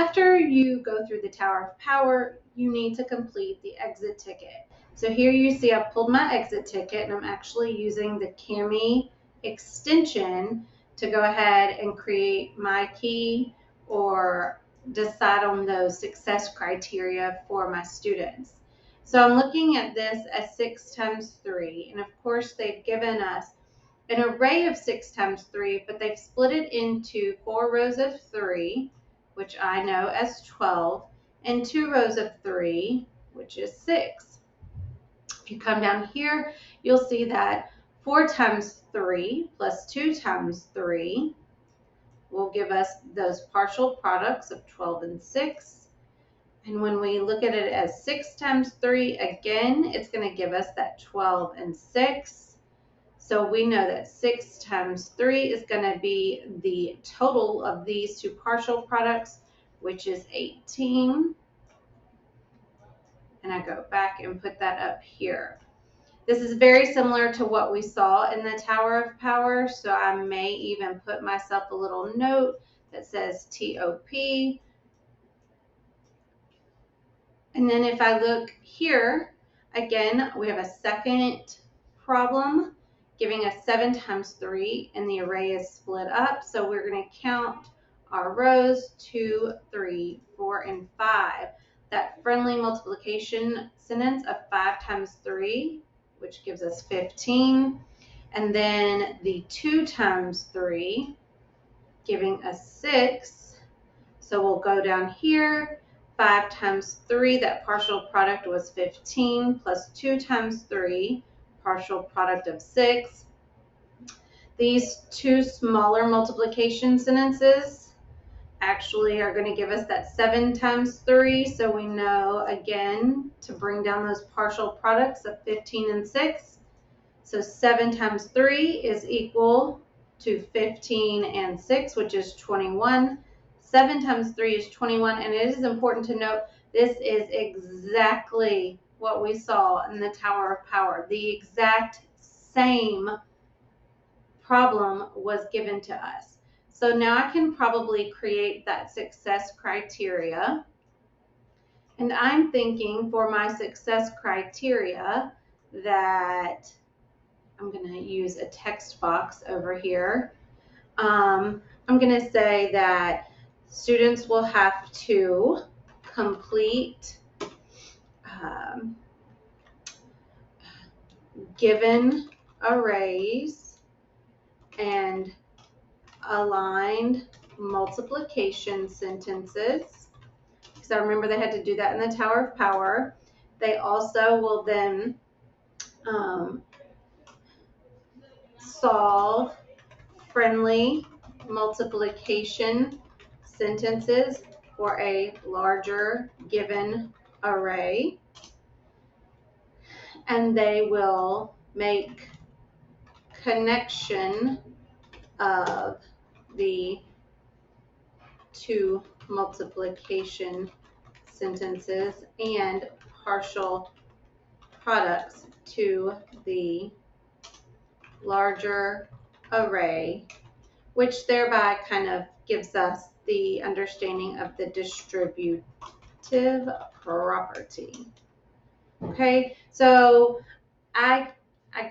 After you go through the Tower of Power, you need to complete the exit ticket. So here you see I pulled my exit ticket, and I'm actually using the Cami extension to go ahead and create my key or decide on those success criteria for my students. So I'm looking at this as 6 times 3, and of course they've given us an array of 6 times 3, but they've split it into 4 rows of 3, which I know as 12, and 2 rows of 3, which is 6. If you come down here, you'll see that 4 times 3 plus 2 times 3 will give us those partial products of 12 and 6. And when we look at it as 6 times 3, again, it's going to give us that 12 and 6. So we know that 6 times 3 is going to be the total of these two partial products, which is 18. And I go back and put that up here. This is very similar to what we saw in the Tower of Power, so I may even put myself a little note that says TOP. And then if I look here, again, we have a second problem giving us 7 times 3, and the array is split up. So we're going to count our rows 2, 3, 4, and 5. That friendly multiplication sentence of 5 times 3, which gives us 15. And then the 2 times 3, giving us 6. So we'll go down here. 5 times 3, that partial product was 15, plus 2 times 3, partial product of 6. These two smaller multiplication sentences actually are going to give us that 7 times 3, so we know, again, to bring down those partial products of 15 and 6. So 7 times 3 is equal to 15 and 6, which is 21. 7 times 3 is 21, and it is important to note this is exactly what we saw in the Tower of Power. The exact same problem was given to us. So now I can probably create that success criteria. And I'm thinking for my success criteria that I'm going to use a text box over here. I'm going to say that students will have to complete given arrays and aligned multiplication sentences, because I remember they had to do that in the Tower of Power. They also will then solve friendly multiplication sentences for a larger given array, and they will make connection of the two multiplication sentences and partial products to the larger array, which thereby kind of gives us the understanding of the distributive property. Okay, so I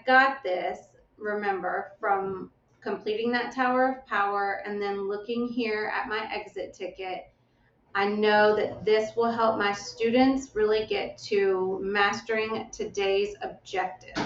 got this, remember, from completing that Tower of Power and then looking here at my exit ticket. I know that this will help my students really get to mastering today's objective.